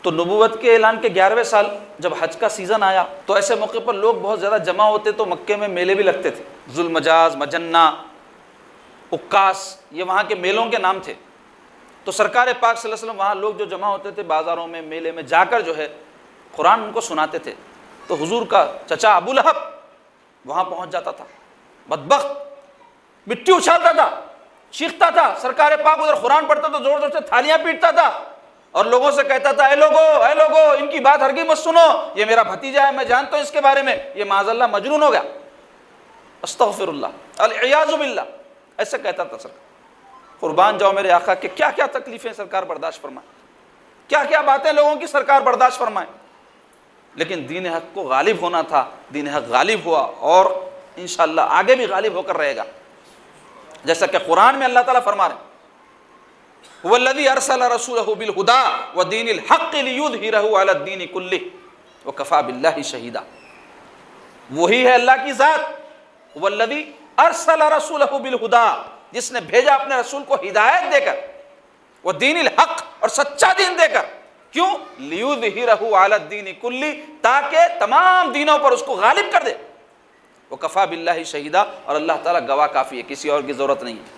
تو نبوت کے اعلان کے 11ویں سال جب حج کا سیزن آیا تو ایسے موقع پر لوگ بہت زیادہ جمع ہوتے، تو مکے میں میلے بھی لگتے تھے، ذوالمجاز، مجنہ، عکاس، یہ وہاں کے میلوں کے نام تھے۔ تو سرکار پاک صلی اللہ علیہ وسلم وہاں لوگ جو جمع ہوتے تھے بازاروں میں، میلے میں جا کر جو ہے قرآن ان کو سناتے تھے۔ تو حضور کا چچا ابو لہب وہاں پہنچ جاتا تھا، بدبخت مٹی اچھالتا تھا، چیختا تھا، سرکار پاک ادھر قرآن پڑھتا تو زور زور سے تھالیاں پیٹتا تھا اور لوگوں سے کہتا تھا، اے لوگو ان کی بات ہرگز مت سنو، یہ میرا بھتیجا ہے، میں جانتا ہوں اس کے بارے میں، یہ معاذ اللہ مجنون ہو گیا، استغفر اللہ، العیاذ باللہ، ایسا کہتا تھا سرکار۔ قربان جاؤ میرے آقا کہ کیا کیا تکلیفیں سرکار برداشت فرمائیں، کیا کیا باتیں لوگوں کی سرکار برداشت فرمائیں، لیکن دین حق کو غالب ہونا تھا، دین حق غالب ہوا اور انشاءاللہ آگے بھی غالب ہو کر رہے گا، جیسا کہ قرآن میں اللہ تعالیٰ فرما رہے ہیں، هو الذي ارسل رسوله بالهدى ودين الحق ليظهره على الدين كله وكفى بالله شهيدا۔ وہی ہے اللہ کی ذات، هو الذي ارسل رسوله بالهدى، جس نے بھیجا اپنے رسول کو ہدایت دے کر، ودین الحق، اور سچا دین دے کر، کیوں؟ ليظهره على الدين كله، تاکہ تمام دینوں پر اس کو غالب کر دے، وكفى بالله شهيدا، اور اللہ تعالیٰ گواہ کافی ہے، کسی اور کی ضرورت نہیں ہے۔